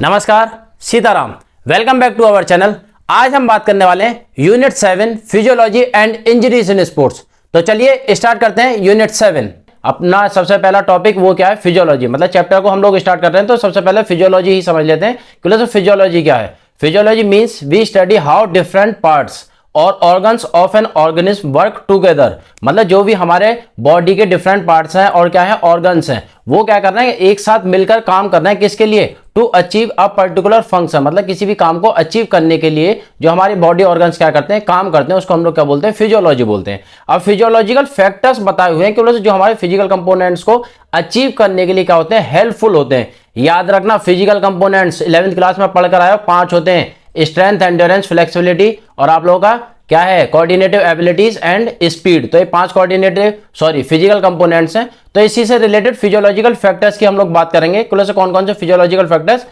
नमस्कार, Sitaram. Welcome back to our channel. आज हम बात करने वाले हैं unit 7 physiology and injuries in sports. तो चलिए स्टार्ट करते हैं यूनिट 7। अपना सबसे पहला टॉपिक वो क्या है, फिजियोलॉजी। मतलब चैप्टर को हम लोग स्टार्ट कर रहे हैं तो सबसे पहले फिजियोलॉजी ही समझ लेते हैं कि फिजियोलॉजी क्या है। Physiology means we study how different parts और organs of an organism work together. मतलब जो भी हमारे बॉडी के डिफरेंट पार्ट्स हैं और क्या है ऑर्गन्स हैं, वो क्या कर रहे हैं, एक साथ मिलकर काम कर रहे हैं। किसके लिए? To achieve a particular function. मतलब किसी भी काम को अचीव करने के लिए जो हमारी बॉडी ऑर्गन्स क्या करते हैं, काम करते हैं, उसको हम लोग क्या बोलते हैं, फिजियोलॉजी बोलते हैं। अब फिजियोलॉजिकल फैक्टर्स बताए हुए हैं कि जो हमारे फिजिकल कंपोनेंट्स को अचीव करने के लिए क्या होते हैं, हेल्पफुल होते हैं। याद रखना, फिजिकल कंपोनेंट्स 11th क्लास में पढ़कर आए हो, 5 होते हैं: स्ट्रेंथ, एंड्योरेंस, फ्लेक्सिबिलिटी और आप लोगों का क्या है, कोऑर्डिनेटिव एबिलिटीज एंड स्पीड। तो ये 5 फिजिकल कंपोनेंट्स हैं। तो इसी से रिलेटेड फिजियोलॉजिकल फैक्टर्स की हम लोग बात करेंगे। कौन कौन से फिजियोलॉजिकल फैक्टर्स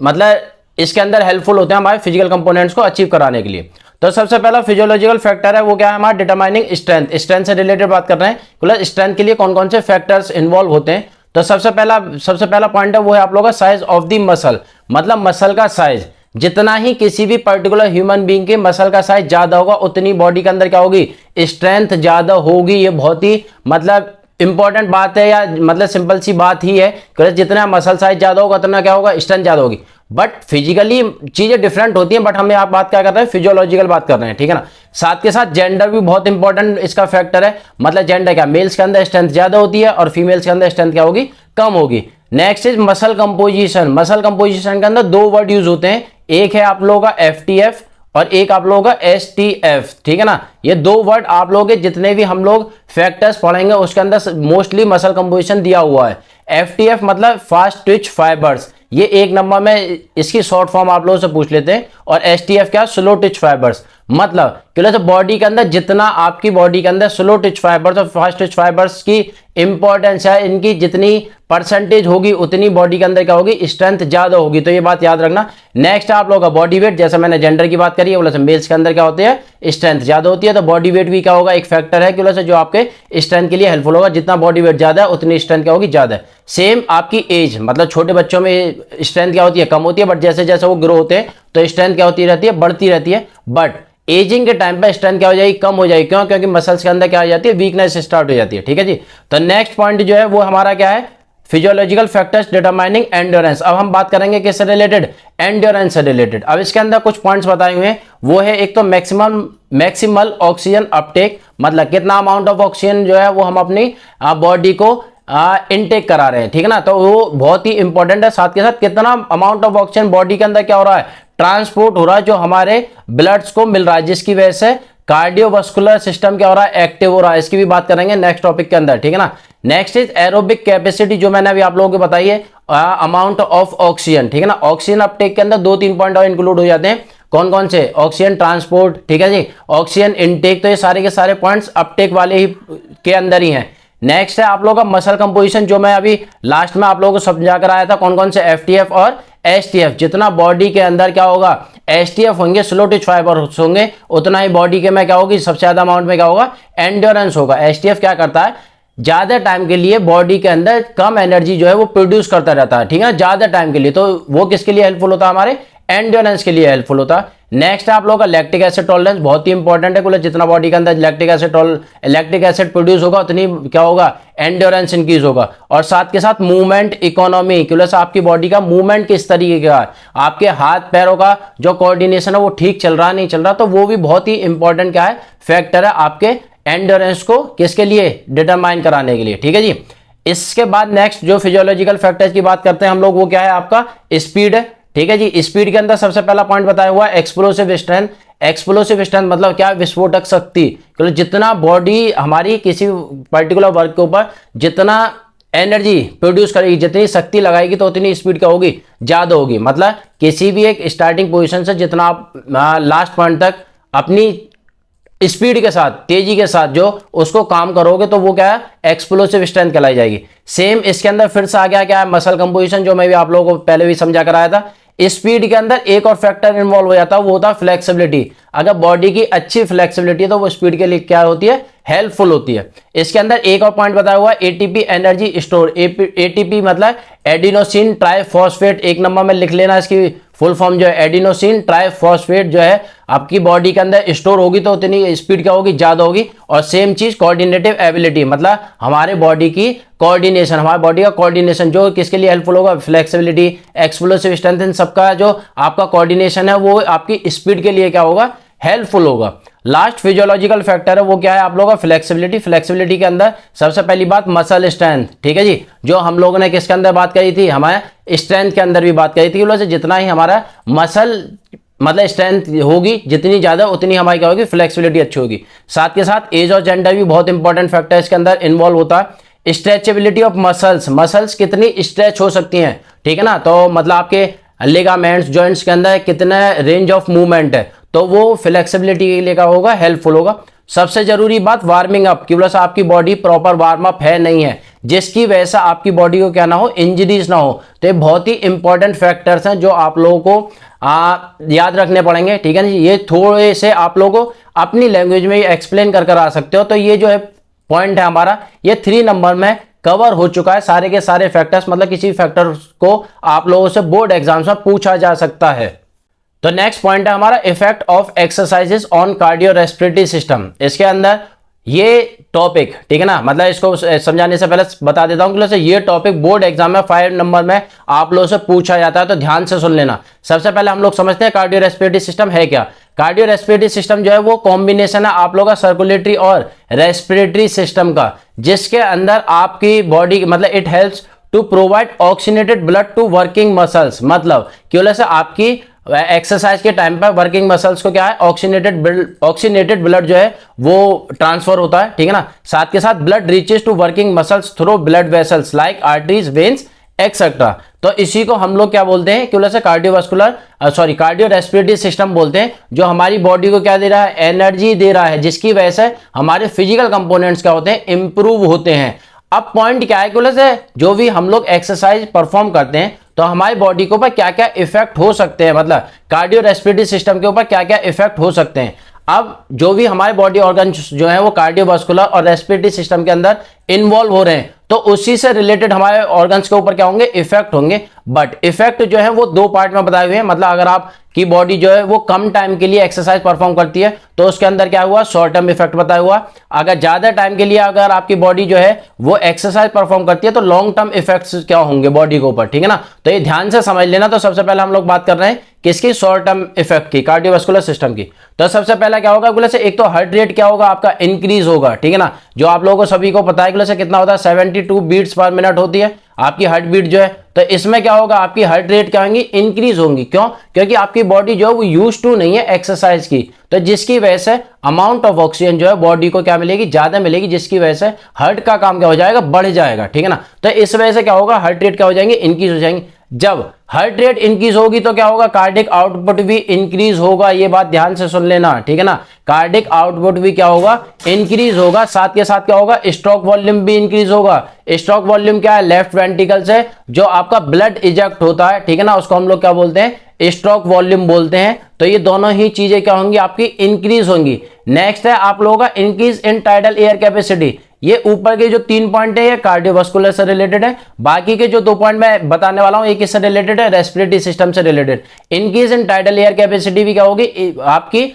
मतलब इसके अंदर हेल्पफुल होते हैं हमारे फिजिकल कंपोनेंट्स को अचीव कराने के लिए। तो सबसे पहला फिजियोलॉजिकल फैक्टर है वो क्या है हमारा, डिटरमाइनिंग स्ट्रेंथ। स्ट्रेंथ से रिलेटेड बात कर रहे हैं। स्ट्रेंथ के लिए कौन कौन से फैक्टर्स इन्वॉल्व होते हैं। तो सबसे पहला पॉइंट है वो है आप लोगों का साइज ऑफ द मसल। मतलब मसल का साइज, जितना ही किसी भी पर्टिकुलर ह्यूमन बीइंग के मसल का साइज ज्यादा होगा उतनी बॉडी के अंदर क्या होगी, स्ट्रेंथ ज्यादा होगी। ये बहुत ही मतलब इंपॉर्टेंट बात है, या मतलब सिंपल सी बात ही है कि जितना मसल साइज ज्यादा होगा उतना क्या होगा, स्ट्रेंथ ज्यादा होगी। बट फिजिकली चीजें डिफरेंट होती हैं, बट हम आप बात क्या कर रहे हैं, फिजियोलॉजिकल बात कर रहे हैं, ठीक है ना। साथ के साथ जेंडर भी बहुत इंपॉर्टेंट इसका फैक्टर है। मतलब जेंडर क्या, मेल्स के अंदर स्ट्रेंथ ज्यादा होती है और फीमेल्स के अंदर स्ट्रेंथ क्या होगी, कम होगी। Next is muscle composition. Muscle composition के अंदर 2 वर्ड यूज होते हैं, एक है आप लोगों का FTF और एक आप लोगों का STF, ठीक है ना। ये 2 वर्ड आप लोगों के जितने भी हम लोग फैक्टर्स पढ़ेंगे उसके अंदर मोस्टली मसल कंपोजिशन दिया हुआ है। FTF मतलब फास्ट ट्विच फाइबर्स, ये 1 नंबर में इसकी शॉर्ट फॉर्म आप लोगों से पूछ लेते हैं। और STF क्या, स्लो ट्विच फाइबर्स। मतलब बॉडी के अंदर जितना आपकी बॉडी के अंदर स्लो ट्विच फाइबर्स और फास्ट ट्विच फाइबर्स की इंपॉर्टेंस है, इनकी जितनी परसेंटेज होगी उतनी बॉडी के अंदर क्या होगी, स्ट्रेंथ ज्यादा होगी। तो ये बात याद रखना। नेक्स्ट आप लोगों का बॉडी वेट, जैसे मैंने जेंडर की बात करी है, मेल्स के अंदर क्या होती है, स्ट्रेंथ ज्यादा होती है। तो बॉडी वेट भी क्या होगा, एक फैक्टर है जो आपके स्ट्रेंथ के लिए हेल्पफुल होगा। जितना बॉडी वेट ज्यादा है उतनी स्ट्रेंथ क्या होगी, ज्यादा है। सेम आपकी एज, मतलब छोटे बच्चों में स्ट्रेंथ क्या होती है, कम होती है, बट जैसे जैसे वो ग्रो होते हैं तो स्ट्रेंथ क्या होती रहती है, बढ़ती रहती है। बट एजिंग के टाइम पे स्ट्रेंथ क्या हो जाएगी, कम हो जाएगी। क्यों? क्योंकि मसल्स के अंदर क्या हो जाती है, वीकनेस स्टार्ट हो जाती है, ठीक है जी। तो नेक्स्ट पॉइंट जो है वो हमारा क्या है, फिजियोलॉजिकल फैक्टर्स डिटरमाइनिंग एंड्योरेंस। अब हम बात करेंगे किससे रिलेटेड, एंड्योरेंस से रिलेटेड। अब इसके अंदर कुछ पॉइंट्स बताए हुए हैं, वो है एक तो मैक्सिमल ऑक्सीजन अपटेक। मतलब कितना अमाउंट ऑफ ऑक्सीजन जो है वो हम अपनी बॉडी को इनटेक करा रहे हैं, ठीक है ना। तो वो बहुत ही इंपॉर्टेंट है। साथ के साथ कितना अमाउंट ऑफ ऑक्सीजन बॉडी के अंदर क्या हो रहा है, ट्रांसपोर्ट हो रहा है, जो हमारे ब्लड्स को मिल रहा है, जिसकी वजह से कार्डियोवास्कुलर सिस्टम क्या हो रहा है, एक्टिव हो रहा है। इसकी भी बात करेंगे नेक्स्ट टॉपिक के अंदर, ठीक है ना। नेक्स्ट इज एरोबिक कैपेसिटी, जो मैंने अभी आप लोगों को बताई है, अमाउंट ऑफ ऑक्सीजन, ठीक है ना। ऑक्सीजन अपटेक के अंदर 2-3 पॉइंट और इंक्लूड हो जाते हैं। कौन कौन से, ऑक्सीजन ट्रांसपोर्ट, ठीक है जी, ऑक्सीजन इनटेक। तो ये सारे के सारे पॉइंट्स अपटेक वाले ही के अंदर ही हैं। नेक्स्ट है आप लोगों का मसल कंपोजिशन, जो मैं अभी लास्ट में आप लोगों को समझा कर आया था। कौन कौन से, FTF और STF। जितना बॉडी के अंदर क्या होगा, STF होंगे, स्लो ट्विच फाइबर्स होंगे, उतना ही बॉडी के में क्या होगी, सबसे ज्यादा अमाउंट में क्या होगा, एंड्योरेंस होगा। STF क्या करता है, ज्यादा टाइम के लिए बॉडी के अंदर कम एनर्जी जो है वो प्रोड्यूस करता रहता है, ठीक है, ज्यादा टाइम के लिए। तो वो किसके लिए हेल्पफुल होता है, हमारे एंड्योरेंस के लिए हेल्पफुल होता है। नेक्स्ट आप लोगों का लैक्टिक एसिड टॉलरेंस, बहुत ही इंपॉर्टेंट है। जितना बॉडी के अंदर लैक्टिक एसिड प्रोड्यूस होगा उतनी क्या होगा, एंड्योरेंस इंक्रीज होगा। और साथ के साथ मूवमेंट इकोनॉमी, आपकी बॉडी का मूवमेंट किस तरीके का है, आपके हाथ पैरों का जो कोऑर्डिनेशन है वो ठीक चल रहा नहीं चल रहा, तो वो भी बहुत ही इंपॉर्टेंट क्या है, फैक्टर है आपके एंड्योरेंस को किसके लिए, डिटरमाइन कराने के लिए, ठीक है जी। इसके बाद नेक्स्ट जो फिजियोलॉजिकल फैक्टर्स की बात करते हैं हम लोग, वो क्या है आपका, स्पीड है, ठीक है जी। स्पीड के अंदर सबसे पहला पॉइंट बताया हुआ है एक्सप्लोसिव स्ट्रेंथ। एक्सप्लोसिव स्ट्रेंथ मतलब क्या, विस्फोटक शक्ति। जितना बॉडी हमारी किसी पर्टिकुलर वर्क के ऊपर जितना एनर्जी प्रोड्यूस करेगी, जितनी शक्ति लगाएगी, तो उतनी स्पीड क्या होगी, ज्यादा होगी। मतलब किसी भी एक स्टार्टिंग पोजीशन से जितना आप लास्ट पॉइंट तक अपनी स्पीड के साथ, तेजी के साथ जो उसको काम करोगे, तो वो क्या है, एक्सप्लोसिव स्ट्रेंथ कहलाई जाएगी। सेम इसके अंदर फिर से आ गया क्या है, मसल कंपोजिशन, जो मैं भी आप लोगों को पहले भी समझा कर आया था। स्पीड के अंदर एक और फैक्टर इन्वॉल्व हो जाता है, वो होता है फ्लेक्सिबिलिटी। अगर बॉडी की अच्छी फ्लेक्सिबिलिटी है तो वो स्पीड के लिए क्या होती है, हेल्पफुल होती है। इसके अंदर एक और पॉइंट बताया हुआ है एटीपी एनर्जी स्टोर। एटीपी मतलब एडिनोसिन ट्राइफॉस्फेट, एक नंबर में लिख लेना, इसकी फुल फॉर्म जो है एडिनोसिन ट्राइफॉस्फेट जो है आपकी बॉडी के अंदर स्टोर होगी तो उतनी स्पीड क्या होगी, ज्यादा होगी। और सेम चीज कोऑर्डिनेटिव एबिलिटी, मतलब हमारे बॉडी की कोऑर्डिनेशन, हमारे बॉडी का कोऑर्डिनेशन जो किसके लिए हेल्पफुल होगा, फ्लेक्सिबिलिटी, एक्सप्लोसिव स्ट्रेंथ, इन सबका जो आपका कोऑर्डिनेशन है वो आपकी स्पीड के लिए क्या होगा, हेल्पफुल होगा। लास्ट फिजियोलॉजिकल फैक्टर है वो क्या है आप लोगों का, फ्लेक्सिबिलिटी। फ्लेक्सिबिलिटी के अंदर सबसे पहली बात मसल स्ट्रेंथ, ठीक है जी, जो हम लोगों ने किसके अंदर बात करी थी, हमारे स्ट्रेंथ के अंदर भी बात करी थी। वैसे जितना ही हमारा मसल मतलब स्ट्रेंथ होगी जितनी ज्यादा उतनी हमारी क्या होगी, फ्लेक्सिबिलिटी अच्छी होगी। साथ के साथ एज और जेंडर भी बहुत इंपॉर्टेंट फैक्टर इसके अंदर इन्वॉल्व होता है। स्ट्रेचेबिलिटी ऑफ मसल्स, मसल्स कितनी स्ट्रेच हो सकती हैं, ठीक है ना, तो मतलब आपके लिगामेंट्स जॉइंट्स के अंदर कितना रेंज ऑफ मूवमेंट है, तो वो फ्लेक्सिबिलिटी के लिए क्या होगा, हेल्पफुल होगा। सबसे जरूरी बात वार्मिंग अप की वजह से आपकी बॉडी प्रॉपर वार्म अप है नहीं है, जिसकी वजह से आपकी बॉडी को क्या ना हो, इंजरीज ना हो। तो ये बहुत ही इंपॉर्टेंट फैक्टर्स हैं जो आप लोगों को याद रखने पड़ेंगे, ठीक है ना। ये थोड़े से आप लोगों को अपनी लैंग्वेज में एक्सप्लेन कर आ सकते हो। तो ये जो है पॉइंट है हमारा, ये 3 नंबर में कवर हो चुका है सारे के सारे फैक्टर्स, मतलब किसी फैक्टर को आप लोगों से बोर्ड एग्जाम्स में पूछा जा सकता है। तो नेक्स्ट पॉइंट है हमारा effect of exercises on cardio respiratory system. इसके अंदर ये टॉपिक, ठीक है ना, मतलब इसको समझाने से पहले बता देता हूं कि ये टॉपिक बोर्ड एग्जाम में 5 नंबर में आप लोगों से पूछा जाता है, तो ध्यान से सुन लेना। सबसे पहले हम लोग समझते हैं कार्डियो रेस्पिरेटरी सिस्टम है क्या। कार्डियो रेस्पिरेटरी सिस्टम जो है वो कॉम्बिनेशन है आप लोगों का सर्कुलेटरी और रेस्पिरेटरी सिस्टम का, जिसके अंदर आपकी बॉडी मतलब it helps to provide oxygenated blood to working muscles, मतलब की वजह से आपकी एक्सरसाइज के टाइम पर वर्किंग मसल्स को क्या है, ऑक्सीनेटेड ब्लड जो है वो ट्रांसफर होता है, ठीक है ना। साथ के साथ blood reaches to working muscles through blood vessels like arteries, veins etcetera. तो इसी को हम लोग क्या बोलते हैं, क्यों से कार्डियो रेस्पिरेटरी सिस्टम बोलते हैं, जो हमारी बॉडी को क्या दे रहा है, एनर्जी दे रहा है, जिसकी वजह से हमारे फिजिकल कंपोनेंट्स क्या होते हैं, इंप्रूव होते हैं। अब पॉइंट क्या है, क्यों से जो भी हम लोग एक्सरसाइज परफॉर्म करते हैं तो हमारी बॉडी के ऊपर क्या क्या इफेक्ट हो सकते हैं, मतलब कार्डियो रेस्पिरेटरी सिस्टम के ऊपर क्या क्या इफेक्ट हो सकते हैं। अब जो भी हमारे बॉडी ऑर्गन जो है वो कार्डियोवास्कुलर और रेस्पिरेटरी सिस्टम के अंदर इन्वॉल्व हो रहे हैं, तो उसी से रिलेटेड हमारे ऑर्गन्स के ऊपर क्या होंगे, इफेक्ट होंगे। बट इफेक्ट जो है वो 2 पार्ट में बताए हुए हैं, मतलब अगर आपकी बॉडी जो है वो कम टाइम के लिए एक्सरसाइज परफॉर्म करती है तो उसके अंदर क्या हुआ, शॉर्ट टर्म इफेक्ट बताया हुआ। अगर ज्यादा टाइम के लिए अगर आपकी बॉडी जो है वो एक्सरसाइज परफॉर्म करती है तो लॉन्ग टर्म इफेक्ट्स क्या होंगे बॉडी के ऊपर, ठीक है ना। तो ये ध्यान से समझ लेना। तो सबसे पहले हम लोग बात कर रहे हैं किसकी, शॉर्ट टर्म इफेक्ट की, कार्डियोवास्कुलर सिस्टम की। तो सबसे पहला क्या होगा, बोले से एक तो हार्ट रेट क्या होगा आपका, इंक्रीज होगा, ठीक है ना। जो आप लोगों को सभी को पता है बोले से कितना होता है, 72 बीट्स पर मिनट होती है आपकी हार्ट बीट जो है। तो इसमें क्या होगा, आपकी हार्ट रेट क्या होंगी, इंक्रीज होंगी। क्यों, क्योंकि आपकी बॉडी जो है वो यूज टू नहीं है एक्सरसाइज की, तो जिसकी वजह से अमाउंट ऑफ ऑक्सीजन जो है बॉडी को क्या मिलेगी, ज्यादा मिलेगी, जिसकी वजह से हार्ट का काम क्या हो जाएगा, बढ़ जाएगा, ठीक है ना। तो इस वजह से क्या होगा, हार्ट रेट क्या हो जाएंगे, इंक्रीज हो जाएंगे। जब हार्ट रेट इंक्रीज होगी तो क्या होगा, कार्डिक आउटपुट भी इंक्रीज होगा। ये बात ध्यान से सुन लेना, ठीक है ना। कार्डिक आउटपुट भी क्या होगा, इंक्रीज होगा। साथ के साथ क्या होगा, स्ट्रोक वॉल्यूम भी इंक्रीज होगा। स्ट्रोक वॉल्यूम क्या है, लेफ्ट वेंट्रिकल से जो आपका ब्लड इजेक्ट होता है, ठीक है ना, उसको हम लोग क्या बोलते हैं, स्ट्रोक वॉल्यूम बोलते हैं। तो ये दोनों ही चीजें क्या होंगी, आपकी इंक्रीज होंगी। नेक्स्ट है आप लोगों का increase in tidal air capacity. ये ऊपर के जो 3 पॉइंट है ये कार्डियोवास्कुलर से रिलेटेड है, बाकी के जो 2 पॉइंट मैं बताने वाला हूं एक इससे रिलेटेड है, रेस्पिरेटरी सिस्टम से related. Increase in tidal air capacity भी क्या होगी आपकी,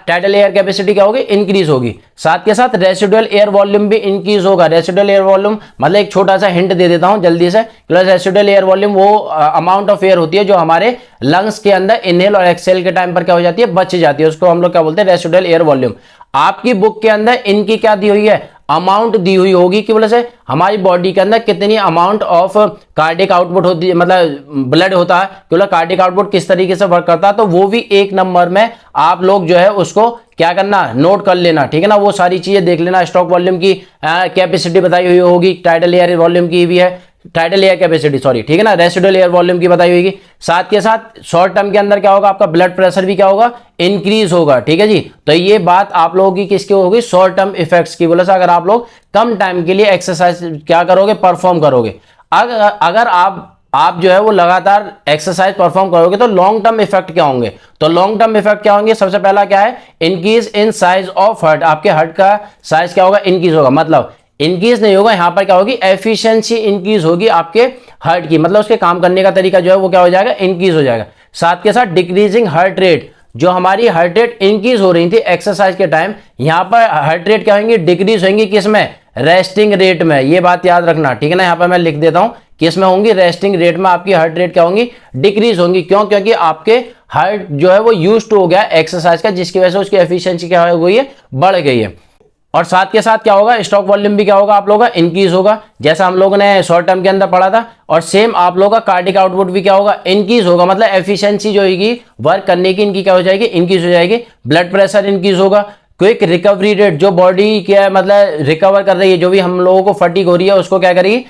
टाइडल एयर कैपेसिटी क्या होगी, इंक्रीज होगी। साथ के साथ रेसिडुअल एयर वॉल्यूम भी इंक्रीज होगा। रेसिडुअल एयर वॉल्यूम मतलब एक छोटा सा हिंट दे देता हूं जल्दी से, रेसिडुअल एयर वॉल्यूम वो अमाउंट ऑफ एयर होती है जो हमारे लंग्स के अंदर इनहेल और एक्सहेल के टाइम पर क्या हो जाती है, बच जाती है, उसको हम लोग क्या बोलते हैं, रेसिडुअल एयर वॉल्यूम। आपकी बुक के अंदर इनकी क्या दी हुई है, अमाउंट दी हुई होगी कि बोले से हमारी बॉडी के अंदर कितनी अमाउंट ऑफ कार्डिक आउटपुट होती है, मतलब ब्लड होता है, कि कार्डिक आउटपुट किस तरीके से वर्क करता है। तो वो भी 1 नंबर में आप लोग जो है उसको क्या करना, नोट कर लेना, ठीक है ना। वो सारी चीजें देख लेना। स्ट्रोक वॉल्यूम की कैपेसिटी बताई हुई होगी, टाइडल एयर वॉल्यूम की भी है, टाइडल एयर कैपेसिटी सॉरी, ठीक है ना, रेसिडुअल एयर वॉल्यूम की बताई होगी। साथ के साथ शॉर्ट टर्म के अंदर क्या होगा, आपका ब्लड प्रेशर भी क्या होगा, इंक्रीज होगा, ठीक है जी। तो ये बात आप लोगों की किसकी होगी, शॉर्ट टर्म इफेक्ट्स की। बोले अगर आप लोग कम टाइम के लिए एक्सरसाइज क्या करोगे, परफॉर्म करोगे। अगर आप आप जो है वो लगातार एक्सरसाइज परफॉर्म करोगे तो लॉन्ग टर्म इफेक्ट क्या होंगे? तो लॉन्ग टर्म इफेक्ट क्या होंगे? सबसे पहला क्या है? Increase in size of heart, आपके हार्ट का साइज क्या होगा? इंक्रीज होगा। मतलब इंक्रीज नहीं होगा, यहां पर क्या होगी? एफिशिएंसी इंक्रीज होगी आपके हार्ट की, मतलब उसके काम करने का तरीका जो है वो क्या हो जाएगा? इंक्रीज हो जाएगा। साथ के साथ डिक्रीजिंग हार्ट रेट, जो हमारी हार्ट रेट इंक्रीज हो रही थी एक्सरसाइज के टाइम, यहां पर हार्ट रेट क्या होंगी? डिक्रीज होंगी। किसमें? रेस्टिंग रेट में। ये बात याद रखना, ठीक है ना? यहां पर मैं लिख देता हूं, किसमें होंगी? रेस्टिंग रेट में आपकी हार्ट रेट क्या होंगी? डिक्रीज होंगी। क्यों? क्योंकि आपके हार्ट जो है वो यूज्ड हो गया एक्सरसाइज का, जिसकी वजह से उसकी एफिशिएंसी क्या हो गई है? बढ़ गई है। और साथ के साथ क्या होगा? स्टॉक वॉल्यूम भी क्या होगा आप लोगों का? इंक्रीज होगा, जैसा हम लोगों ने शॉर्ट टर्म के अंदर पढ़ा था। और सेम आप लोगों का कार्डिक आउटपुट भी क्या होगा? इंक्रीज होगा। मतलब एफिशिएंसी जो होगी वर्क करने की इनकी क्या हो जाएगी? इंक्रीज हो जाएगी। ब्लड प्रेशर इंक्रीज होगा। क्विक रिकवरी रेट, जो बॉडी क्या मतलब रिकवर कर रही है, जो भी हम लोगों को फटीग हो रही है उसको क्या करेगी?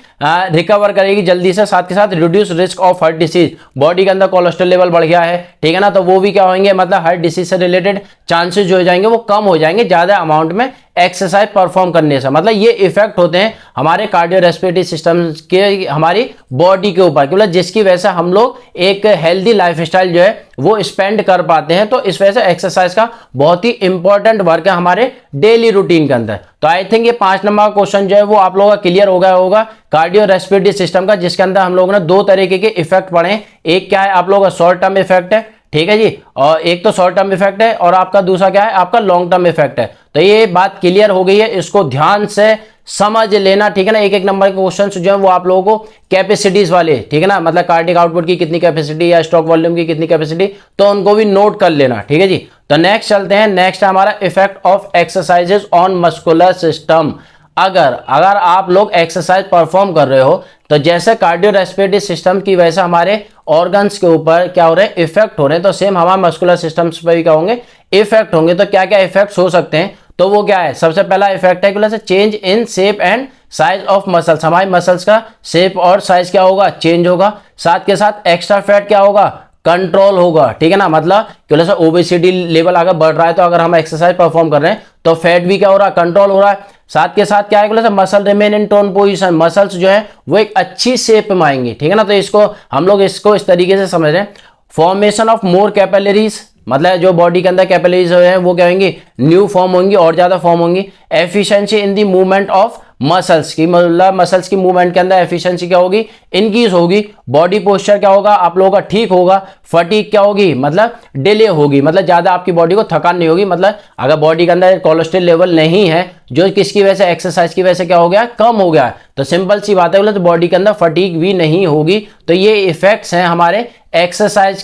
रिकवर करेगी जल्दी से। साथ के साथ reduce risk of heart disease, body के अंदर कोलेस्ट्रॉल लेवल बढ़ गया है, ठीक है ना, तो वो भी क्या होंगे? मतलब हार्ट डिसीज से रिलेटेड चांसेस जो हो जाएंगे वो कम हो जाएंगे ज्यादा अमाउंट में एक्सरसाइज परफॉर्म करने से। मतलब ये इफेक्ट होते हैं हमारे कार्डियोरेस्पिरेटरी सिस्टम के, हमारी बॉडी के ऊपर, मतलब जिसकी वजह से हम लोग एक हेल्दी लाइफस्टाइल जो है वो स्पेंड कर पाते हैं। तो इस वजह से एक्सरसाइज का बहुत ही इंपॉर्टेंट वर्क है हमारे डेली रूटीन के अंदर। तो आई थिंक ये 5 नंबर का क्वेश्चन जो है वो आप लोगों का क्लियर हो गया होगा कार्डियोरेस्पिरेटरी सिस्टम का, जिसके अंदर हम लोगों ने 2 तरीके के इफेक्ट पढ़े। एक क्या है आप लोगों का? शॉर्ट टर्म इफेक्ट है, ठीक है जी, और एक तो शॉर्ट टर्म इफेक्ट है, और आपका दूसरा क्या है? आपका लॉन्ग टर्म इफेक्ट है। तो ये बात क्लियर हो गई है, इसको ध्यान से समझ लेना, ठीक है ना। एक एक नंबर के क्वेश्चन जो है वो आप लोगों को कैपेसिटीज वाले, ठीक है ना, मतलब कार्डिक आउटपुट की कितनी कैपेसिटी या स्टॉक वॉल्यूम की कितनी कैपेसिटी, तो उनको भी नोट कर लेना, ठीक है जी। तो नेक्स्ट चलते हैं। नेक्स्ट है हमारा effect of exercises on muscular system. अगर आप लोग एक्सरसाइज परफॉर्म कर रहे हो तो जैसे कार्डियोरेस्पिरेटरी सिस्टम की वजह से हमारे ऑर्गन्स के ऊपर क्या हो रहे हैं? इफेक्ट हो रहे हैं, तो सेम हमारे मस्कुलर सिस्टम्स पे भी क्या होंगे? इफेक्ट होंगे। तो क्या क्या इफेक्ट्स हो सकते हैं? तो वो क्या है? सबसे पहला इफेक्ट है कि change in shape and size of muscles, हमारे मसल्स का शेप और साइज क्या होगा? चेंज होगा। साथ के साथ एक्स्ट्रा फैट क्या होगा? कंट्रोल होगा, ठीक है ना। मतलब कि ओबेसिटी लेवल अगर बढ़ रहा है तो अगर हम एक्सरसाइज परफॉर्म कर रहे हैं तो फैट भी क्या हो रहा है? कंट्रोल हो रहा है। साथ के साथ क्या है? Muscle remain in tone position, muscles जो है वो एक अच्छी शेप में आएंगे, ठीक है ना। तो इसको हम लोग इसको इस तरीके से समझ रहे हैं। फॉर्मेशन ऑफ मोर कैपिलरीज, मतलब जो बॉडी के अंदर कैपिलरीज है वो क्या होंगी? न्यू फॉर्म होंगी और ज्यादा फॉर्म होंगी। Efficiency in the movement of muscles की, मतलब मसल्स की मूवमेंट के अंदर एफिशिएंसी क्या होगी? इंक्रीज होगी। बॉडी पोस्चर क्या होगा आप लोगों का? ठीक होगा। फटीग क्या होगी? मतलब डिले होगी, मतलब ज्यादा आपकी बॉडी को थकान नहीं होगी। मतलब अगर बॉडी के अंदर कोलेस्ट्रॉल लेवल नहीं है, जो किसकी वजह से? एक्सरसाइज की वजह से क्या हो गया? कम हो गया, तो सिंपल सी बात है तो बॉडी के अंदर फटीग भी नहीं होगी। तो ये इफेक्ट्स हैं हमारे एक्सरसाइज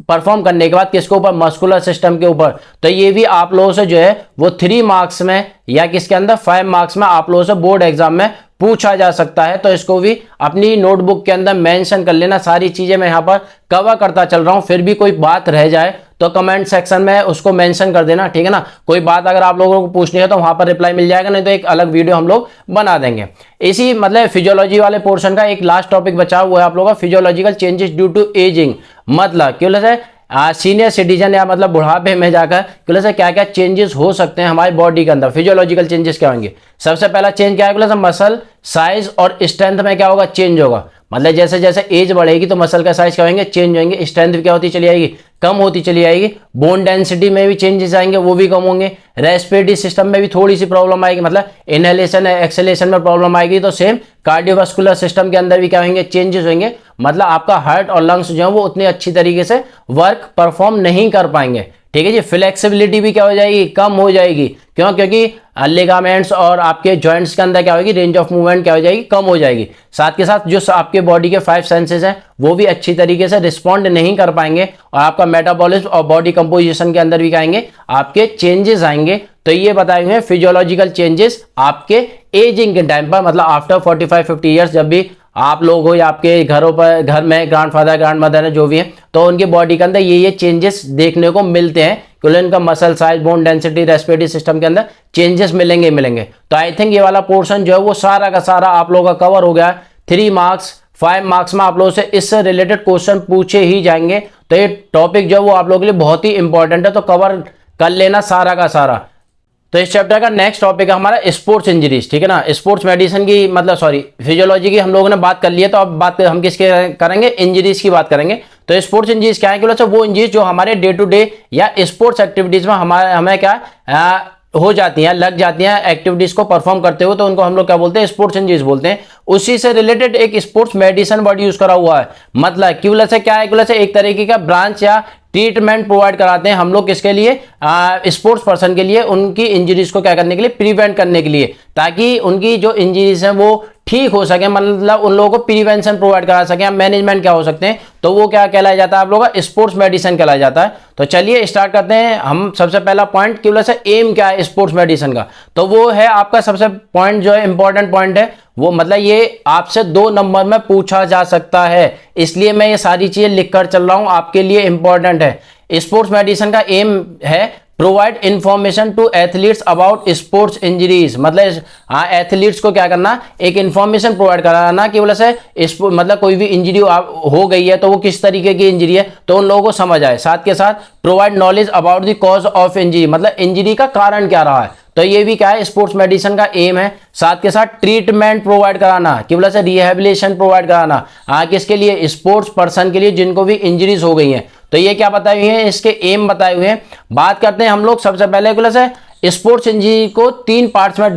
परफॉर्म करने के बाद किसके ऊपर? मस्कुलर सिस्टम के ऊपर। तो ये भी आप लोगों से जो है वो 3 मार्क्स में या किसके अंदर 5 मार्क्स में आप लोगों से बोर्ड एग्जाम में पूछा जा सकता है। तो इसको भी अपनी नोटबुक के अंदर मेंशन कर लेना। सारी चीजें मैं यहां पर कवर करता चल रहा हूं, फिर भी कोई बात रह जाए तो कमेंट सेक्शन में उसको मेंशन कर देना, ठीक है ना। कोई बात अगर आप लोगों को पूछनी है तो वहां पर रिप्लाई मिल जाएगा, नहीं तो एक अलग वीडियो हम लोग बना देंगे। इसी मतलब फिजियोलॉजी वाले पोर्शन का एक लास्ट टॉपिक बचा हुआ है आप लोगों का, physiological changes due to ageing. मतलब क्यों से सीनियर सिटीजन या मतलब बुढ़ापे में जाकर क्यों से क्या क्या चेंजेस हो सकते हैं हमारी बॉडी के अंदर? फिजियोलॉजिकल चेंजेस क्या होंगे? सबसे पहला चेंज क्या है? मसल साइज और स्ट्रेंथ में क्या होगा? चेंज होगा। मतलब जैसे जैसे एज बढ़ेगी तो मसल का साइज क्या होंगे? चेंज होंगे। स्ट्रेंथ भी क्या होती चली जाएगी? कम होती चली जाएगी। बोन डेंसिटी में भी चेंजेस आएंगे, वो भी कम होंगे। रेस्पिरेटरी सिस्टम में भी थोड़ी सी प्रॉब्लम आएगी, मतलब इनहेलेशन एक्सेलेशन में प्रॉब्लम आएगी। तो सेम कार्डियोवास्कुलर सिस्टम के अंदर भी क्या होंगे? चेंजेस होंगे। मतलब आपका हार्ट और लंग्स जो है वो उतनी अच्छी तरीके से वर्क परफॉर्म नहीं कर पाएंगे, ठीक है जी। फ्लेक्सिबिलिटी भी क्या हो जाएगी? कम हो जाएगी। क्यों? क्योंकि लिगामेंट्स और आपके जॉइंट्स के अंदर क्या होगी? रेंज ऑफ मूवमेंट क्या हो जाएगी? कम हो जाएगी। साथ के साथ जो आपके बॉडी के 5 सेंसेस हैं वो भी अच्छी तरीके से रिस्पॉन्ड नहीं कर पाएंगे, और आपका मेटाबॉलिज्म और बॉडी कंपोजिशन के अंदर भी क्या आएंगे? आपके चेंजेस आएंगे। तो ये बताए हुए हैं फिजियोलॉजिकल चेंजेस आपके एजिंग के टाइम पर, मतलब आफ्टर 45-50 ईयर्स, जब भी आप लोग हो या आपके घरों पर घर में ग्रैंडफादर ग्रैंडमदर है जो भी है, तो उनके बॉडी के अंदर ये चेंजेस देखने को मिलते हैं। क्योंकि इनका muscle size, bone density, respiratory system के अंदर चेंजेस मिलेंगे। तो आई थिंक ये वाला पोर्शन जो है वो सारा का सारा आप लोगों का कवर हो गया। 3 मार्क्स 5 मार्क्स में आप लोगों से इससे रिलेटेड क्वेश्चन पूछे ही जाएंगे। तो ये टॉपिक जो है वो आप लोगों के लिए बहुत ही इंपॉर्टेंट है, तो कवर कर लेना सारा का सारा। तो इस चैप्टर का नेक्स्ट टॉपिक है हमारा स्पोर्ट्स इंजरीज, ठीक है ना। स्पोर्ट्स मेडिसिन की मतलब सॉरी फिजियोलॉजी की हम लोगों ने बात कर ली है, तो अब बात हम किसके करेंगे, इंजरीज की बात करेंगे। तो स्पोर्ट्स इंजरीज क्या है कि मतलब वो इंजरीज जो हमारे डे टू डे या स्पोर्ट्स एक्टिविटीज में हमें क्या हो जाती हैं, लग जाती हैं एक्टिविटीज को परफॉर्म करते हुए, तो उनको हम लोग क्या बोलते हैं, स्पोर्ट्स इंजरीज बोलते हैं। उसी से रिलेटेड एक स्पोर्ट्स मेडिसिन वर्ड यूज करा हुआ है, मतलब की वजह से क्या है, की वजह से एक तरीके का ब्रांच या ट्रीटमेंट प्रोवाइड कराते हैं हम लोग किसके लिए, स्पोर्ट्स पर्सन के लिए, उनकी इंजरीज को क्या करने के लिए, प्रिवेंट करने के लिए, ताकि उनकी जो इंजरीज हैं वो ठीक हो सके, मतलब उन लोगों को प्रिवेंशन प्रोवाइड करा सके, मैनेजमेंट क्या हो सकते हैं, तो वो क्या कहलाया जाता है आप लोगों का, स्पोर्ट्स मेडिसिन कहलाया जाता है। तो चलिए स्टार्ट करते हैं हम। सबसे पहला पॉइंट की वजह से एम क्या है स्पोर्ट्स मेडिसिन का, तो वो है आपका सबसे पॉइंट जो है इंपॉर्टेंट पॉइंट है वो, मतलब ये आपसे 2 नंबर में पूछा जा सकता है, इसलिए मैं ये सारी चीजें लिखकर चल रहा हूं, आपके लिए इंपॉर्टेंट है। स्पोर्ट्स मेडिसिन का एम है provide information to athletes about sports injuries, मतलब एथलीट्स को क्या करना, एक इंफॉर्मेशन प्रोवाइड कराना कि वजह से मतलब कोई भी इंजरी हो गई है तो वो किस तरीके की इंजरी है, तो उन लोगों को समझ आए। साथ के साथ provide knowledge about the cause of injury, मतलब इंजरी का कारण क्या रहा है, तो ये भी क्या है स्पोर्ट्स मेडिसिन का एम है। साथ के साथ ट्रीटमेंट प्रोवाइड कराना कि वजह से रिहेबिलिटेशन प्रोवाइड कराना, किसके लिए, स्पोर्ट्स पर्सन के लिए जिनको भी इंजरीज हो गई हैं। तो ये क्या बताए हुए हैं, इसके एम बताए हुए हैं। बात करते हैं हम लोग सबसे पहले से स्पोर्ट्स इंजरी को 3 पार्ट्स में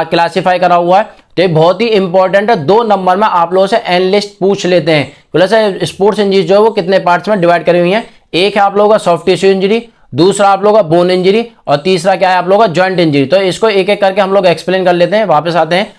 क्लासिफाई करा हुआ है, तो ये बहुत ही इंपॉर्टेंट है। 2 नंबर में आप लोगों से एनालिस्ट पूछ लेते हैं, वैसे स्पोर्ट्स इंजरी जो है वो कितने पार्ट्स में डिवाइड करी हुई है। एक है आप लोगों का सॉफ्ट टिश्यू इंजरी, दूसरा आप लोगों का बोन इंजरी, और तीसरा क्या है आप लोगों का जॉइंट इंजरी। तो इसको एक एक करके हम लोग एक्सप्लेन कर लेते हैं, वापस आते हैं।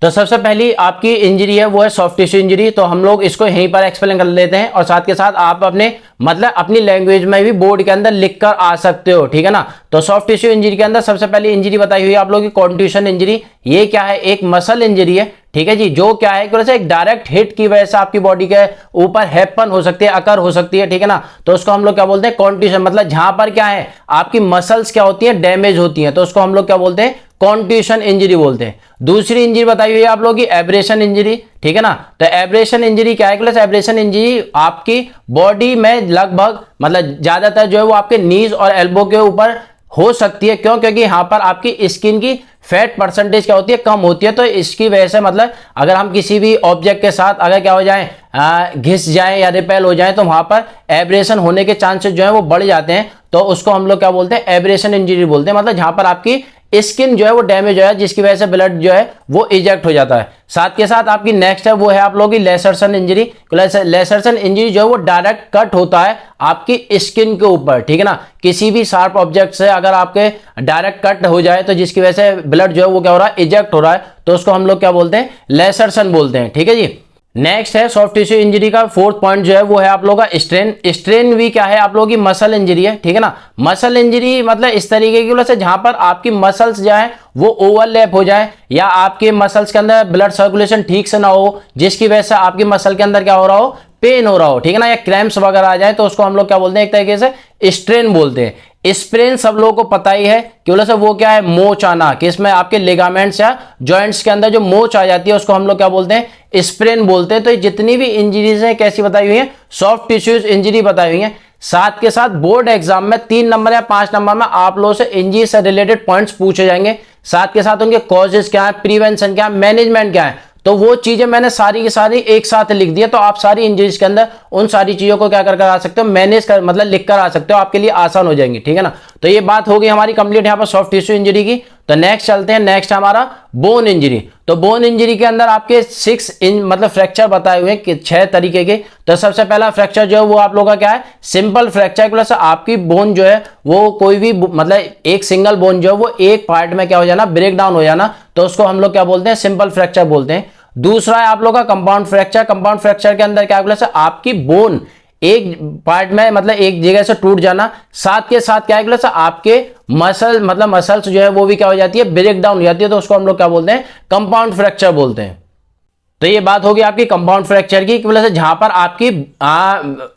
तो सबसे पहली आपकी इंजरी है वो है सॉफ्ट टिश्यू इंजरी, तो हम लोग इसको यहीं पर एक्सप्लेन कर लेते हैं, और साथ के साथ आप अपने मतलब अपनी लैंग्वेज में भी बोर्ड के अंदर लिख कर आ सकते हो, ठीक है ना। तो सॉफ्ट टिश्यू इंजरी के अंदर सबसे पहली इंजरी बताई हुई है आप लोगों की कॉन्ट्यूशन इंजरी। ये क्या है, एक मसल इंजरी है, ठीक है जी, जो क्या है कि एक डायरेक्ट हिट की वजह से आपकी बॉडी के ऊपर हैपन हो सकती है, अकर हो सकती है, ठीक है ना। तो उसको हम लोग क्या बोलते हैं, कॉन्ट्यूशन, मतलब जहां पर क्या है आपकी मसल्स क्या होती है, डैमेज होती है, तो उसको हम लोग क्या बोलते हैं, कॉन्ट्यूशन इंजरी बोलते हैं। दूसरी इंजरी बताई हुई है आप लोगों की एब्रेशन इंजरी, ठीक है ना। तो एब्रेशन इंजरी क्या है, एब्रेशन इंजरी आपकी बॉडी में लगभग मतलब ज्यादातर जो है वो आपके नीज और एल्बो के ऊपर हो सकती है। क्यों, क्योंकि यहां पर आपकी स्किन की फैट परसेंटेज क्या होती है, कम होती है, तो इसकी वजह से मतलब अगर हम किसी भी ऑब्जेक्ट के साथ अगर क्या हो जाए, घिस जाए या रिपेल हो जाए, तो वहां पर एब्रेशन होने के चांसेस जो है वो बढ़ जाते हैं, तो उसको हम लोग क्या बोलते हैं, एब्रेशन इंजरी बोलते हैं। मतलब जहां पर आपकी स्किन जो है वो डैमेज हो है, जिसकी वजह से ब्लड जो है वो इजेक्ट हो जाता है। साथ के साथ आपकी नेक्स्ट है वो है आप लोगों की लेसरसन इंजरी। लेसरसन इंजरी जो है वो डायरेक्ट कट होता है आपकी स्किन के ऊपर, ठीक है ना। किसी भी शार्प ऑब्जेक्ट से अगर आपके डायरेक्ट कट हो जाए तो जिसकी वजह से ब्लड जो है वो क्या हो रहा है, इजेक्ट हो रहा है, तो उसको हम लोग क्या बोलते हैं, लेसरसन बोलते हैं, ठीक है जी। नेक्स्ट है सॉफ्ट टिश्यू इंजरी का 4th पॉइंट जो है वो है आप लोगों का स्ट्रेन। स्ट्रेन भी क्या है आप लोगों की मसल इंजरी है, ठीक है ना। मसल इंजरी मतलब इस तरीके की वजह से जहां पर आपकी मसल्स जो है वो ओवरलैप हो जाए, या आपके मसल्स के अंदर ब्लड सर्कुलेशन ठीक से ना हो, जिसकी वजह से आपकी मसल के अंदर क्या हो रहा हो, पेन हो रहा हो, ठीक है ना, या क्रैम्प्स वगैरह आ जाए, तो उसको हम लोग क्या बोलते हैं, एक तरीके से स्ट्रेन बोलते हैं। स्प्रेन सब लोगों को पता ही है कि वजह से वो क्या है, मोच आना, कि इसमें आपके लिगामेंट्स या जॉइंट्स के अंदर जो मोच आ जाती है उसको हम लोग क्या बोलते हैं, स्प्रेन बोलते हैं। तो जितनी भी इंजरीज हैं कैसी बताई हुई है, सॉफ्ट टिश्यूज इंजरी बताई हुई है। साथ के साथ बोर्ड एग्जाम में 3 नंबर या 5 नंबर में आप लोगों से इंजरी से रिलेटेड पॉइंट्स पूछे जाएंगे। साथ के साथ उनके कॉजेस क्या है, प्रिवेंशन क्या है, मैनेजमेंट क्या है, तो वो चीजें मैंने सारी की सारी एक साथ लिख दी है। तो आप सारी इंजरीज के अंदर उन सारी चीजों को क्या कर आ सकते हो, मैनेज कर मतलब लिख कर आ सकते हो, आपके लिए आसान हो जाएंगी, ठीक है ना। तो ये बात होगी हमारी कंप्लीट यहाँ पर सॉफ्ट टिश्यू इंजरी की। तो नेक्स्ट चलते हैं, नेक्स्ट हमारा बोन इंजरी। तो बोन इंजरी के अंदर आपके 6 मतलब फ्रैक्चर बताए हुए हैं, 6 तरीके के। तो सबसे पहला फ्रैक्चर जो है वो आप लोगों का क्या है, सिंपल फ्रैक्चर, प्लस आपकी बोन जो है वो कोई भी मतलब एक सिंगल बोन जो है वो एक पार्ट में क्या हो जाना, ब्रेक डाउन हो जाना, तो उसको हम लोग क्या बोलते हैं, सिंपल फ्रैक्चर बोलते हैं। दूसरा है आप लोग का कंपाउंड फ्रैक्चर। कंपाउंड फ्रैक्चर के अंदर क्या है, आपकी बोन एक पार्ट में मतलब एक जगह से टूट जाना, साथ के साथ क्या है, आपके मसल मतलब मसल्स जो है वो भी क्या हो जाती है, ब्रेक डाउन हो जाती है, तो उसको हम लोग क्या बोलते हैं, कंपाउंड फ्रैक्चर बोलते हैं। तो ये बात होगी आपकी कंपाउंड फ्रैक्चर की वजह से, जहां पर आपकी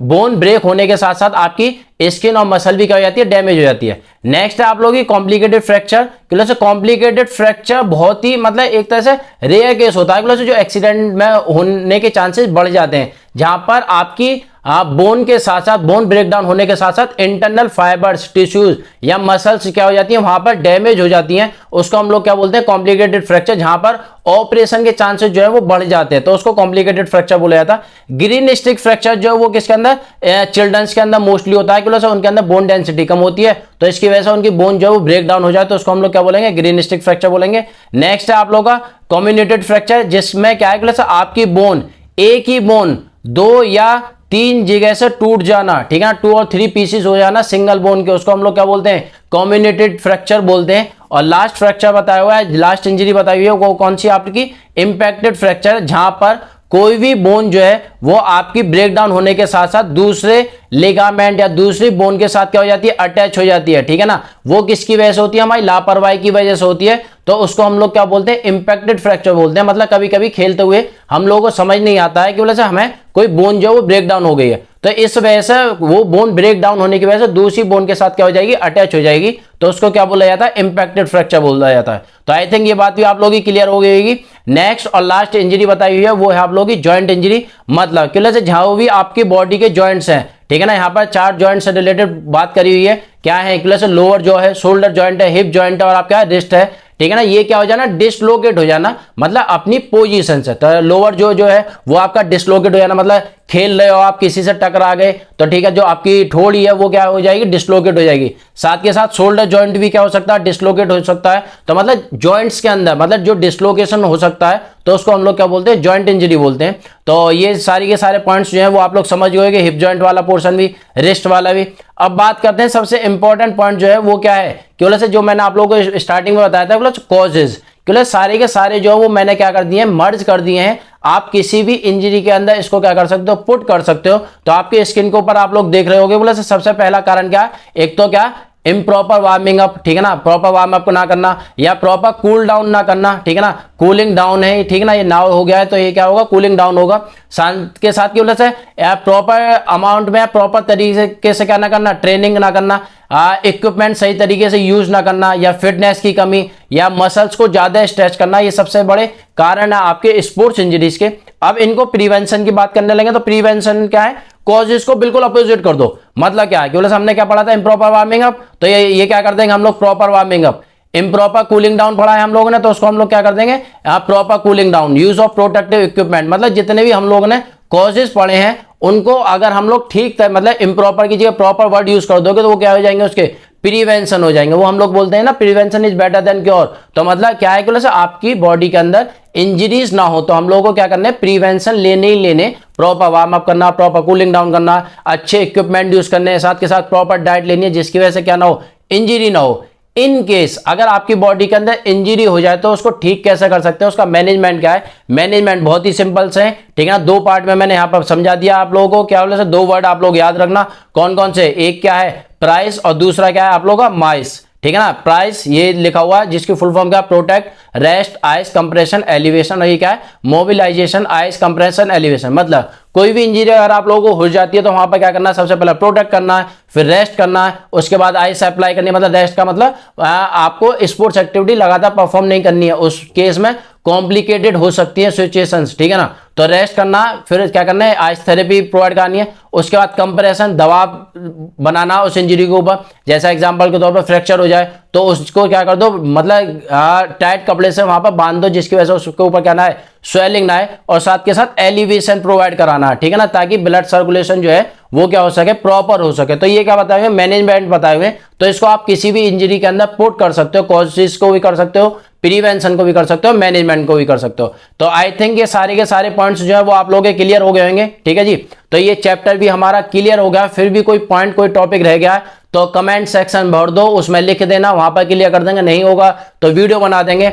बोन ब्रेक होने के साथ साथ आपकी स्किन और मसल भी क्या हो जाती है, डैमेज हो जाती है। नेक्स्ट है आप लोगों की कॉम्प्लिकेटेड फ्रैक्चर। क्यों कॉम्प्लिकेटेड फ्रैक्चर बहुत ही मतलब एक तरह से रेयर केस होता है, क्यों जो एक्सीडेंट में होने के चांसेस बढ़ जाते हैं, जहां पर आपकी बोन के साथ साथ बोन ब्रेकडाउन होने के साथ साथ इंटरनल फाइबर्स, टिश्यूज या मसल्स क्या हो जाती हैं, वहां पर डैमेज हो जाती हैं। उसको हम लोग क्या बोलते हैं, कॉम्प्लिकेटेड फ्रैक्चर, जहां पर ऑपरेशन के चांसेस जो है वो बढ़ जाते हैं, तो उसको कॉम्प्लिकेटेड फ्रैक्चर बोला जाता है। ग्रीन स्टिक फ्रैक्चर जो है वो किसके अंदर, चिल्ड्रंस के अंदर मोस्टली होता है, क्योंकि उनके अंदर बोन डेंसिटी कम होती है, तो इसकी वजह से उनकी बोन जो है वो ब्रेक डाउन हो जाए, तो उसको हम लोग क्या बोलेंगे, ग्रीन स्टिक फ्रैक्चर बोलेंगे। नेक्स्ट है आप लोग का कम्युनिटेड फ्रैक्चर, जिसमें क्या है, आपकी बोन, एक ही बोन 2 या 3 जगह से टूट जाना, ठीक है ना, 2 और 3 पीसेस हो जाना सिंगल बोन के, उसको हम लोग क्या बोलते हैं, कम्युनिटेड फ्रैक्चर बोलते हैं। और लास्ट फ्रैक्चर बताया हुआ है, लास्ट इंजरी बताई हुई है, वो कौन सी आपकी, इंपैक्टेड फ्रैक्चर, जहां पर कोई भी बोन जो है वो आपकी ब्रेकडाउन होने के साथ साथ दूसरे लिगामेंट या दूसरी बोन के साथ क्या हो जाती है, अटैच हो जाती है, ठीक है ना। वो किसकी वजह से होती है, हमारी लापरवाही की वजह से होती है, तो उसको हम लोग क्या बोलते हैं, इंपैक्टेड फ्रैक्चर बोलते हैं। मतलब कभी कभी खेलते हुए हम लोगों को समझ नहीं आता है कि बोले हमें कोई बोन जो है वो ब्रेक डाउन हो गई है, तो इस वजह से वो बोन ब्रेक डाउन होने की वजह से दूसरी बोन के साथ क्या हो जाएगी, अटैच हो जाएगी, तो उसको क्या बोला जाता है, इंपैक्टेड फ्रैक्चर बोला जाता है। तो आई थिंक ये बात भी आप लोगों की क्लियर हो गई होगी। नेक्स्ट और लास्ट इंजरी बताई हुई है वो है आप लोगों की जॉइंट इंजरी। मतलब कि जहां भी आपकी बॉडी के जॉइंट्स हैं, ठीक है ना, यहाँ पर 4 जॉइंट से रिलेटेड बात करी हुई है, क्या है, लोअर जो है शोल्डर जॉइंट है, हिप जॉइंट है और आपका रिस्ट है, ठीक है ना। ये क्या हो जाना, डिसलोकेट हो जाना, मतलब अपनी पोजीशन से, तो लोअर जो है वो आपका डिसलोकेट हो जाना, मतलब खेल रहे हो आप, किसी से टकरा गए तो ठीक है, जो आपकी ठोड़ी है वो क्या हो जाएगी, डिसलोकेट हो जाएगी। साथ के साथ शोल्डर जॉइंट भी क्या हो सकता है, डिसलोकेट हो सकता है। तो मतलब जॉइंट्स के अंदर मतलब जो डिसलोकेशन हो सकता है, तो उसको हम लोग क्या बोलते हैं, जॉइंट इंजरी बोलते हैं। तो ये सारी के सारे पॉइंट्स जो है वो आप लोग समझ गए कि हिप जॉइंट वाला पोर्शन भी, रिस्ट वाला भी। अब बात करते हैं सबसे इंपॉर्टेंट पॉइंट जो है वो क्या है, कि से जो मैंने आप लोगों को स्टार्टिंग में बताया था, कॉजेज, क्योंकि सारे के सारे जो है वो मैंने क्या कर दिए हैं, मर्ज कर दिए हैं। आप किसी भी इंजरी के अंदर इसको क्या कर सकते हो, पुट कर सकते हो। तो आपके स्किन के ऊपर आप लोग देख रहे होगे, बोले सबसे पहला कारण क्या, एक तो क्या, इम्प्रॉपर वार्मिंग अप, ठीक है ना, प्रॉपर वार्म अप ना करना या प्रॉपर कूल डाउन ना करना, ठीक है ना, कूलिंग डाउन है, ठीक है ना, ये नाव हो गया है तो ये क्या होगा, कूलिंग डाउन होगा। साथ के साथ की वजह से प्रॉपर अमाउंट में प्रॉपर तरीके से क्या ना करना, ट्रेनिंग ना करना, इक्विपमेंट सही तरीके से यूज ना करना, या फिटनेस की कमी, या मसल्स को ज्यादा स्ट्रेच करना, ये सबसे बड़े कारण है आपके स्पोर्ट्स इंजरीज के। अब इनको प्रिवेंशन की बात करने लगे तो प्रिवेंशन क्या है, कॉजेस को बिल्कुल अपोजिट कर दो। मतलब क्या है, कि हमने क्या पढ़ा था, इम्प्रॉपर वार्मिंग अप, तो ये क्या कर देंगे हम लोग, proper warming up. Improper cooling down पढ़ा है हम लोगों ने, तो उसको हम लोग क्या कर देंगे, proper cooling down. Use of protective equipment, मतलब जितने भी हम लोगों ने कॉजेस पढ़े हैं उनको अगर हम लोग ठीक मतलब इम्प्रॉपर की जगह प्रॉपर वर्ड यूज कर दोगे तो वो क्या हो जाएंगे, उसके प्रिवेंशन हो जाएंगे। वो हम लोग बोलते हैं ना, prevention is better than cure. तो मतलब क्या है कि आपकी बॉडी के अंदर इंजरीज ना हो तो हम लोगों को क्या करना है, प्रिवेंशन लेने ही लेने, प्रॉपर वार्म अप करना, प्रॉपर कूलिंग डाउन करना, अच्छे इक्विपमेंट यूज करने, साथ के साथ प्रॉपर डाइट लेनी है, जिसकी वजह से क्या ना हो, इंजरी ना हो। इन केस अगर आपकी बॉडी के अंदर इंजरी हो जाए तो उसको ठीक कैसे कर सकते हैं, उसका मैनेजमेंट क्या है। मैनेजमेंट बहुत ही सिंपल से है, ठीक है ना, 2 पार्ट में मैंने यहां पर समझा दिया आप लोगों को। क्या बोले, 2 वर्ड आप लोग याद रखना, कौन कौन से, एक क्या है प्राइस और दूसरा क्या है आप लोगों का माइस, ठीक है ना। प्राइस ये लिखा हुआ है, जिसकी फुल फॉर्म क्या, protect, rest, ice compression, elevation, और ये क्या है, मोबिलाइजेशन, आइस कंप्रेशन, एलिवेशन। मतलब कोई भी इंजरी अगर आप लोगों को हो जाती है तो वहां पर क्या करना है, सबसे पहले प्रोटेक्ट करना है, फिर रेस्ट करना है, उसके बाद आइस अप्लाई करनी है। मतलब रेस्ट का मतलब आपको स्पोर्ट्स एक्टिविटी लगातार परफॉर्म नहीं करनी है, उस केस में कॉम्प्लिकेटेड हो सकती है सिचुएशंस, ठीक है ना। तो रेस्ट करना, फिर क्या करना है, आइस थेरेपी प्रोवाइड करनी है, उसके बाद कंप्रेशन, दबाव बनाना उस इंजरी के ऊपर। जैसा एग्जांपल के तौर पर फ्रैक्चर हो जाए तो उसको क्या कर दो, मतलब टाइट कपड़े से वहां पर बांध दो, जिसकी वजह से उसके ऊपर क्या ना है, स्वेलिंग ना है, और साथ के साथ एलिवेशन प्रोवाइड कराना, ठीक है ना, ताकि ब्लड सर्कुलेशन जो है वो क्या हो सके, प्रॉपर हो सके। तो ये क्या बताए हुए, मैनेजमेंट बताए हुए। तो इसको आप किसी भी इंजरी के अंदर पुट कर सकते हो, कॉजेस को भी कर सकते हो, प्रिवेंशन को भी कर सकते हो, मैनेजमेंट को भी कर सकते हो। तो आई थिंक ये सारे के सारे पॉइंट्स जो है वो आप लोगों के क्लियर हो गए होंगे, ठीक है जी। तो ये चैप्टर भी हमारा क्लियर हो गया। फिर भी कोई पॉइंट, कोई टॉपिक रह गया तो कमेंट सेक्शन भर दो, उसमें लिख देना, वहां पर क्लियर कर देंगे। नहीं होगा तो वीडियो बना देंगे।